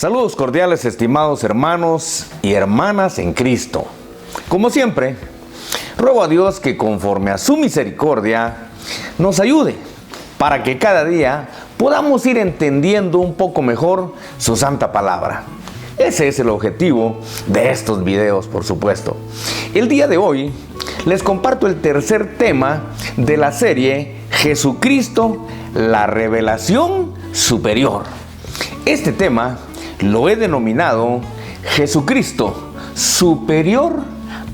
Saludos cordiales, estimados hermanos y hermanas en Cristo. Como siempre, ruego a Dios que conforme a su misericordia nos ayude para que cada día podamos ir entendiendo un poco mejor su santa palabra. Ese es el objetivo de estos videos, por supuesto. El día de hoy les comparto el tercer tema de la serie Jesucristo, la revelación superior. Este tema lo he denominado Jesucristo superior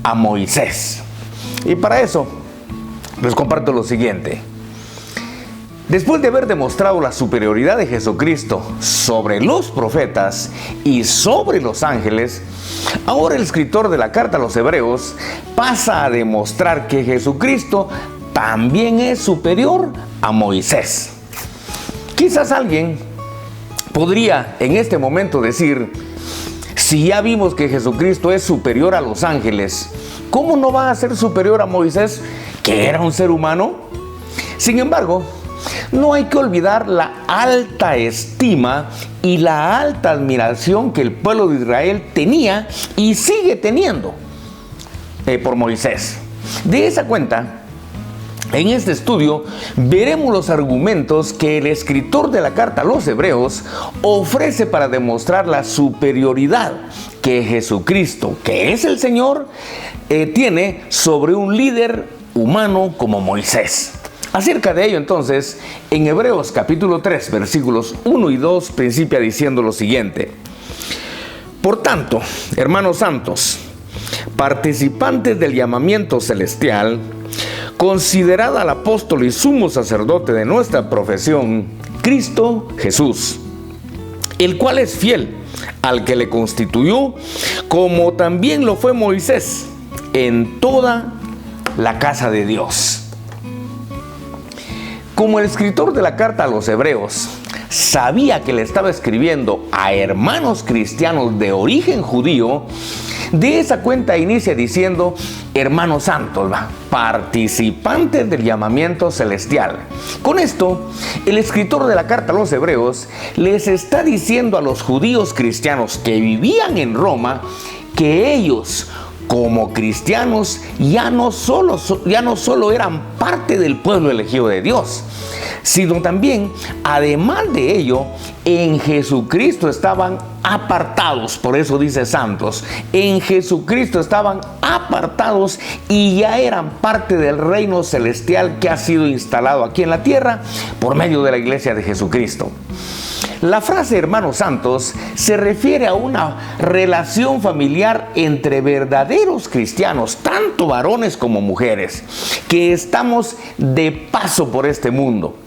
a Moisés. Y para eso les comparto lo siguiente. Después de haber demostrado la superioridad de Jesucristo sobre los profetas y sobre los ángeles, ahora el escritor de la carta a los Hebreos pasa a demostrar que Jesucristo también es superior a Moisés. Quizás alguien podría en este momento decir, si ya vimos que Jesucristo es superior a los ángeles, ¿cómo no va a ser superior a Moisés, que era un ser humano? Sin embargo, no hay que olvidar la alta estima y la alta admiración que el pueblo de Israel tenía y sigue teniendo por Moisés. De esa cuenta, en este estudio veremos los argumentos que el escritor de la carta a los Hebreos ofrece para demostrar la superioridad que Jesucristo, que es el Señor, tiene sobre un líder humano como Moisés. Acerca de ello, entonces, en Hebreos capítulo 3, versículos 1 y 2, principia diciendo lo siguiente: Por tanto, hermanos santos, participantes del llamamiento celestial, considerad al apóstol y sumo sacerdote de nuestra profesión, Cristo Jesús, el cual es fiel al que le constituyó, como también lo fue Moisés, en toda la casa de Dios. Como el escritor de la carta a los Hebreos sabía que le estaba escribiendo a hermanos cristianos de origen judío, de esa cuenta inicia diciendo: hermanos santos, participantes del llamamiento celestial. Con esto, el escritor de la carta a los Hebreos les está diciendo a los judíos cristianos que vivían en Roma que ellos, como cristianos, ya no solo eran parte del pueblo elegido de Dios, sino también, además de ello, en Jesucristo estaban apartados. Por eso dice santos. En Jesucristo estaban apartados y ya eran parte del reino celestial que ha sido instalado aquí en la tierra por medio de la iglesia de Jesucristo. La frase hermanos santos se refiere a una relación familiar entre verdaderos cristianos, tanto varones como mujeres, que estamos de paso por este mundo,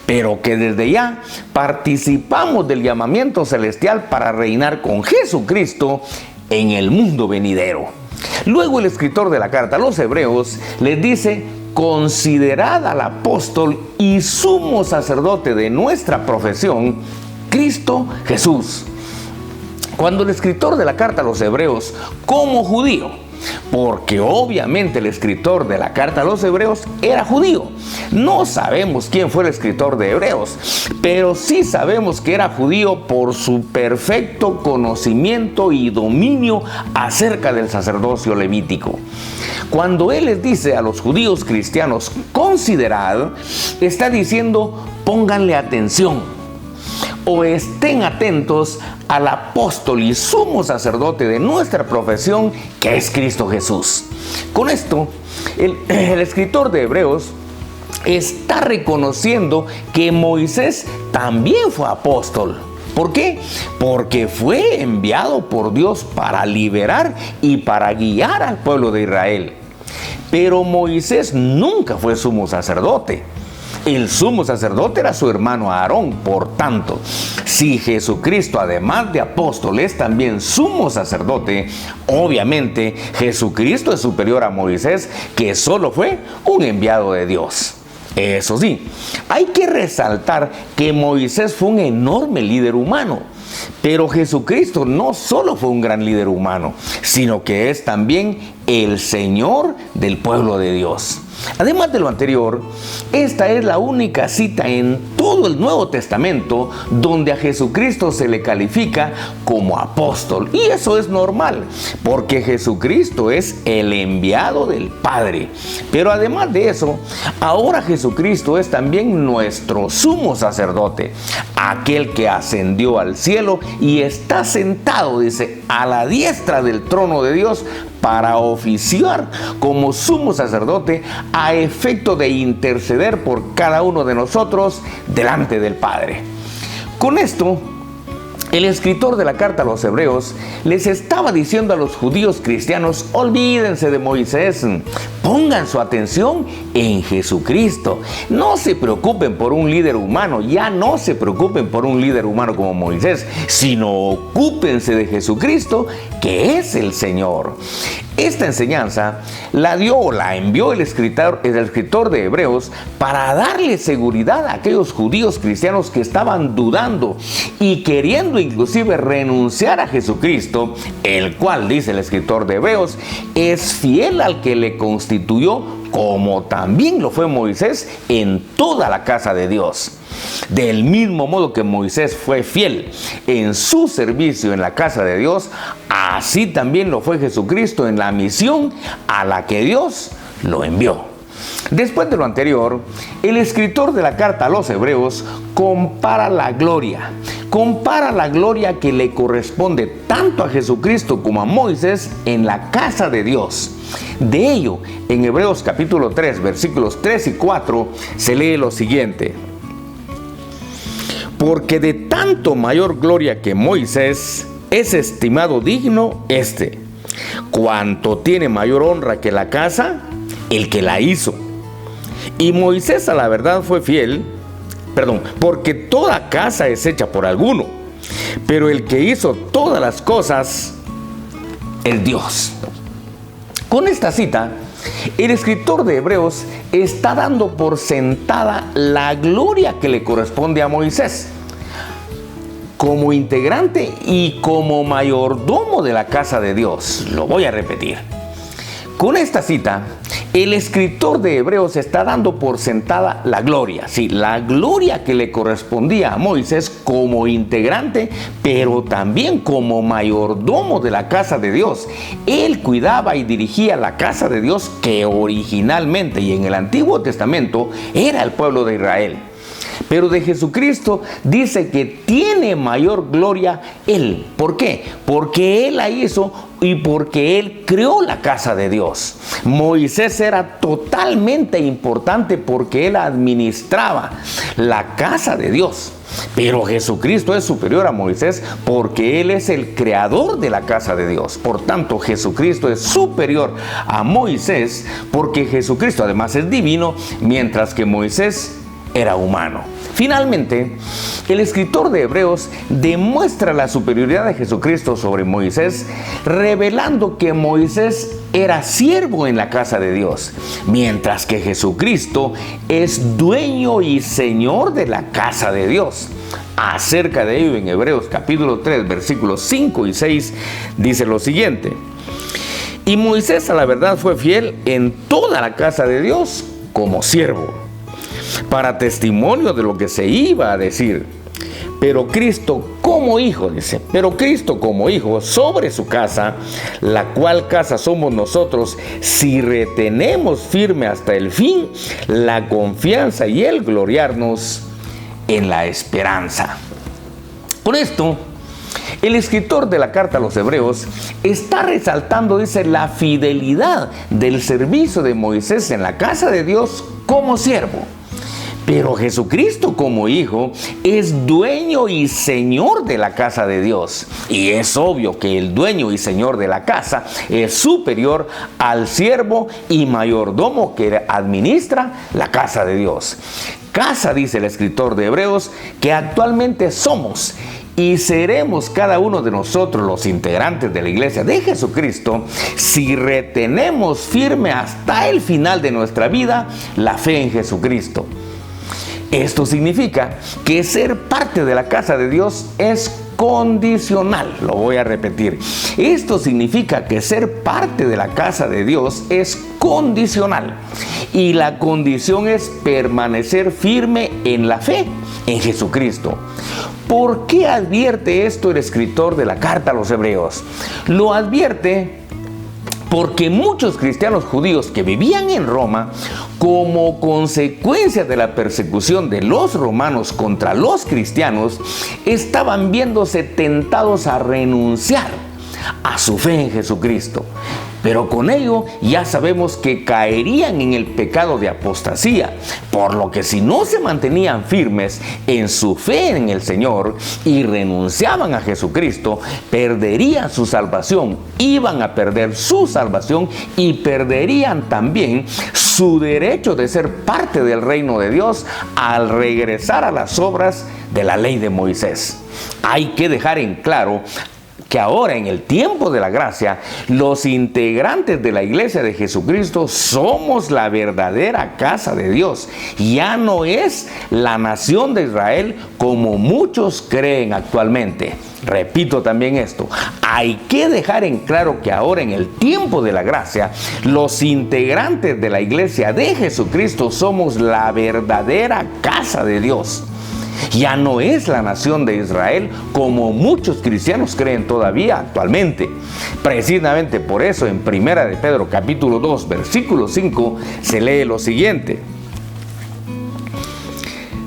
pero que desde ya participamos del llamamiento celestial para reinar con Jesucristo en el mundo venidero. Luego el escritor de la carta a los Hebreos les dice: considerad al apóstol y sumo sacerdote de nuestra profesión, Cristo Jesús. Cuando el escritor de la carta a los Hebreos, como judío, porque obviamente el escritor de la carta a los Hebreos era judío, no sabemos quién fue el escritor de Hebreos, pero sí sabemos que era judío por su perfecto conocimiento y dominio acerca del sacerdocio levítico. Cuando él les dice a los judíos cristianos considerad, está diciendo pónganle atención o estén atentos al apóstol y sumo sacerdote de nuestra profesión, que es Cristo Jesús. Con esto, el escritor de Hebreos está reconociendo que Moisés también fue apóstol. ¿Por qué? Porque fue enviado por Dios para liberar y para guiar al pueblo de Israel. Pero Moisés nunca fue sumo sacerdote. El sumo sacerdote era su hermano Aarón. Por tanto, si Jesucristo, además de apóstol, es también sumo sacerdote, obviamente Jesucristo es superior a Moisés, que solo fue un enviado de Dios. Eso sí, hay que resaltar que Moisés fue un enorme líder humano, pero Jesucristo no solo fue un gran líder humano, sino que es también el Señor del pueblo de Dios. Además de lo anterior, esta es la única cita en todo el Nuevo Testamento donde a Jesucristo se le califica como apóstol. Y eso es normal, porque Jesucristo es el enviado del Padre. Pero además de eso, ahora Jesucristo es también nuestro sumo sacerdote, aquel que ascendió al cielo y está sentado, dice, a la diestra del trono de Dios, para oficiar como sumo sacerdote a efecto de interceder por cada uno de nosotros delante del Padre. Con esto, el escritor de la carta a los Hebreos les estaba diciendo a los judíos cristianos: olvídense de Moisés, pongan su atención en Jesucristo. No se preocupen por un líder humano, ya no se preocupen por un líder humano como Moisés, sino ocúpense de Jesucristo, que es el Señor. Esta enseñanza la envió el escritor de Hebreos para darle seguridad a aquellos judíos cristianos que estaban dudando y queriendo inclusive renunciar a Jesucristo, el cual, dice el escritor de Hebreos, es fiel al que le constituyó, como también lo fue Moisés en toda la casa de Dios. Del mismo modo que Moisés fue fiel en su servicio en la casa de Dios, así también lo fue Jesucristo en la misión a la que Dios lo envió. Después de lo anterior, el escritor de la carta a los Hebreos compara la gloria que le corresponde tanto a Jesucristo como a Moisés en la casa de Dios. De ello, en Hebreos capítulo 3, versículos 3 y 4, se lee lo siguiente: porque de tanto mayor gloria que Moisés es estimado digno cuanto tiene mayor honra que la casa, el que la hizo. Y Moisés a la verdad fue fiel, porque toda casa es hecha por alguno, pero el que hizo todas las cosas es Dios. Con esta cita, el escritor de Hebreos está dando por sentada la gloria que le corresponde a Moisés como integrante y como mayordomo de la casa de Dios. Lo voy a repetir. Con esta cita, el escritor de Hebreos está dando por sentada la gloria que le correspondía a Moisés como integrante, pero también como mayordomo de la casa de Dios. Él cuidaba y dirigía la casa de Dios, que originalmente y en el Antiguo Testamento era el pueblo de Israel. Pero de Jesucristo dice que tiene mayor gloria Él. ¿Por qué? Porque Él la hizo y porque Él creó la casa de Dios. Moisés era totalmente importante porque Él administraba la casa de Dios. Pero Jesucristo es superior a Moisés porque Él es el creador de la casa de Dios. Por tanto, Jesucristo es superior a Moisés porque Jesucristo además es divino, mientras que Moisés era humano. Finalmente, el escritor de Hebreos demuestra la superioridad de Jesucristo sobre Moisés, revelando que Moisés era siervo en la casa de Dios, mientras que Jesucristo es dueño y señor de la casa de Dios. Acerca de ello, en Hebreos capítulo 3, versículos 5 y 6, dice lo siguiente: y Moisés a la verdad fue fiel en toda la casa de Dios como siervo, para testimonio de lo que se iba a decir. Pero Cristo como hijo sobre su casa, la cual casa somos nosotros, si retenemos firme hasta el fin la confianza y el gloriarnos en la esperanza. Por esto, el escritor de la carta a los Hebreos está resaltando, la fidelidad del servicio de Moisés en la casa de Dios como siervo. Pero Jesucristo como hijo es dueño y señor de la casa de Dios. Y es obvio que el dueño y señor de la casa es superior al siervo y mayordomo que administra la casa de Dios. Casa, dice el escritor de Hebreos, que actualmente somos y seremos cada uno de nosotros, los integrantes de la iglesia de Jesucristo, si retenemos firme hasta el final de nuestra vida la fe en Jesucristo. Esto significa que ser parte de la casa de Dios es condicional. Lo voy a repetir. Esto significa que ser parte de la casa de Dios es condicional. Y la condición es permanecer firme en la fe en Jesucristo. ¿Por qué advierte esto el escritor de la carta a los Hebreos? Lo advierte porque muchos cristianos judíos que vivían en Roma, como consecuencia de la persecución de los romanos contra los cristianos, estaban viéndose tentados a renunciar a su fe en Jesucristo. Pero con ello ya sabemos que caerían en el pecado de apostasía, por lo que si no se mantenían firmes en su fe en el Señor y renunciaban a Jesucristo, perderían su salvación, iban a perder su salvación y perderían también su derecho de ser parte del reino de Dios al regresar a las obras de la ley de Moisés. Hay que dejar en claro que ahora, en el tiempo de la gracia, los integrantes de la iglesia de Jesucristo somos la verdadera casa de Dios. Ya no es la nación de Israel como muchos creen actualmente. Repito también esto, hay que dejar en claro que ahora, en el tiempo de la gracia, los integrantes de la iglesia de Jesucristo somos la verdadera casa de Dios. Ya no es la nación de Israel como muchos cristianos creen todavía actualmente. Precisamente por eso en 1 de Pedro capítulo 2 versículo 5 se lee lo siguiente.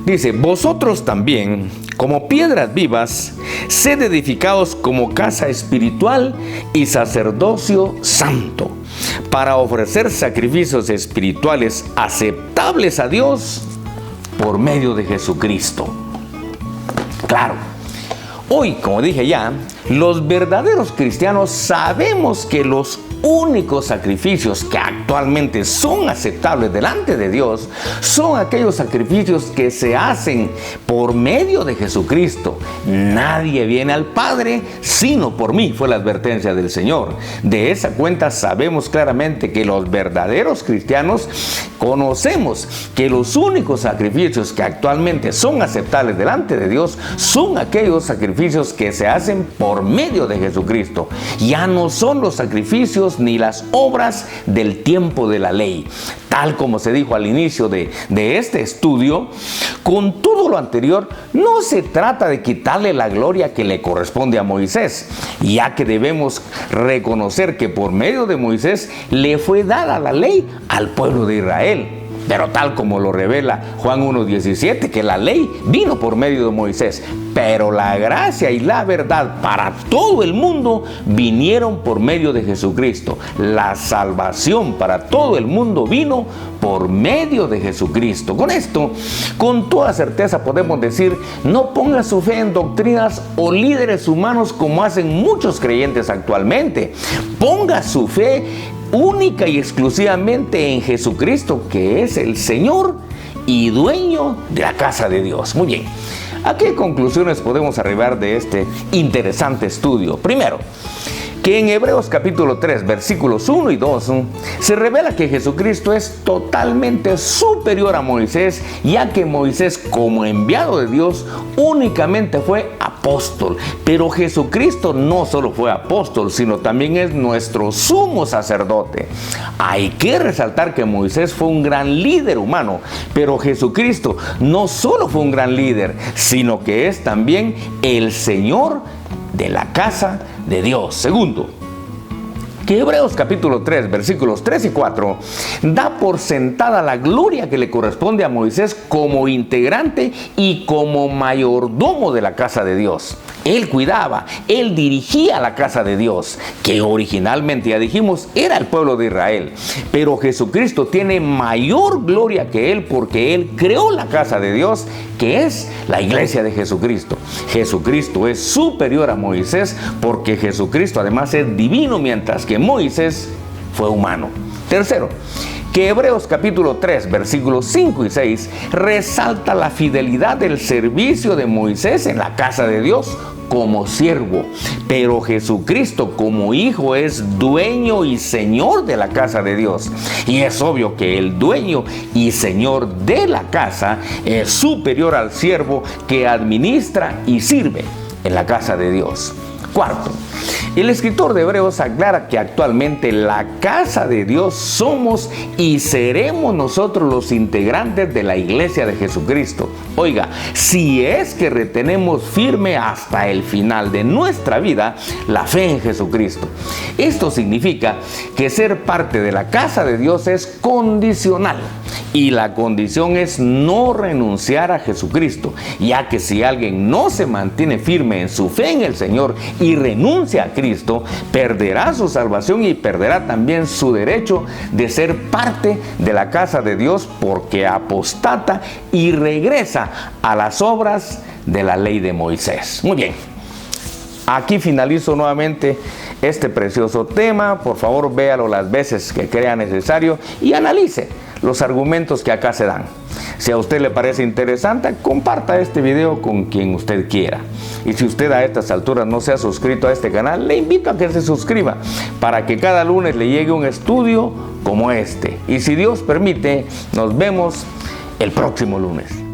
Dice: vosotros también, como piedras vivas, sed edificados como casa espiritual y sacerdocio santo, para ofrecer sacrificios espirituales aceptables a Dios por medio de Jesucristo. Claro, hoy, como dije ya, los verdaderos cristianos sabemos que los únicos sacrificios que actualmente son aceptables delante de Dios son aquellos sacrificios que se hacen por medio de Jesucristo. Nadie viene al Padre sino por mí, fue la advertencia del Señor. De esa cuenta sabemos claramente que los verdaderos cristianos conocemos que los únicos sacrificios que actualmente son aceptables delante de Dios son aquellos sacrificios que se hacen por medio de Jesucristo. Ya no son los sacrificios ni las obras del tiempo de la ley. Tal como se dijo al inicio de este estudio, con todo lo anterior, no se trata de quitarle la gloria que le corresponde a Moisés, ya que debemos reconocer que por medio de Moisés le fue dada la ley al pueblo de Israel. Pero tal como lo revela Juan 1:17, que la ley vino por medio de Moisés, pero la gracia y la verdad para todo el mundo vinieron por medio de Jesucristo. La salvación para todo el mundo vino por medio de Jesucristo. Con esto, con toda certeza podemos decir: no ponga su fe en doctrinas o líderes humanos como hacen muchos creyentes actualmente. Ponga su fe única y exclusivamente en Jesucristo, que es el Señor y dueño de la casa de Dios. Muy bien, ¿a qué conclusiones podemos arribar de este interesante estudio? Primero, que en Hebreos capítulo 3 versículos 1 y 2 se revela que Jesucristo es totalmente superior a Moisés, ya que Moisés, como enviado de Dios, únicamente fue apóstol, pero Jesucristo no solo fue apóstol, sino también es nuestro sumo sacerdote. Hay que resaltar que Moisés fue un gran líder humano, pero Jesucristo no solo fue un gran líder, sino que es también el Señor de la casa de Dios. Segundo, que Hebreos capítulo 3 versículos 3 y 4 da por sentada la gloria que le corresponde a Moisés como integrante y como mayordomo de la casa de Dios. Él cuidaba, él dirigía la casa de Dios, que originalmente, ya dijimos, era el pueblo de Israel. Pero Jesucristo tiene mayor gloria que él, porque él creó la casa de Dios, que es la iglesia de Jesucristo. Jesucristo es superior a Moisés, porque Jesucristo además es divino, mientras que Moisés fue humano. Tercero, que Hebreos capítulo 3 versículos 5 y 6 resalta la fidelidad del servicio de Moisés en la casa de Dios como siervo, pero Jesucristo como hijo es dueño y señor de la casa de Dios. Y es obvio que el dueño y señor de la casa es superior al siervo que administra y sirve en la casa de Dios. Cuarto, el escritor de Hebreos aclara que actualmente la casa de Dios somos y seremos nosotros los integrantes de la iglesia de Jesucristo. Oiga, si es que retenemos firme hasta el final de nuestra vida la fe en Jesucristo. Esto significa que ser parte de la casa de Dios es condicional. Y la condición es no renunciar a Jesucristo, ya que si alguien no se mantiene firme en su fe en el Señor y renuncia a Cristo, perderá su salvación y perderá también su derecho de ser parte de la casa de Dios, porque apostata y regresa a las obras de la ley de Moisés. Muy bien, aquí finalizo nuevamente este precioso tema. Por favor, véalo las veces que crea necesario y analice los argumentos que acá se dan. Si a usted le parece interesante, comparta este video con quien usted quiera. Y si usted a estas alturas no se ha suscrito a este canal, le invito a que se suscriba para que cada lunes le llegue un estudio como este. Y si Dios permite, nos vemos el próximo lunes.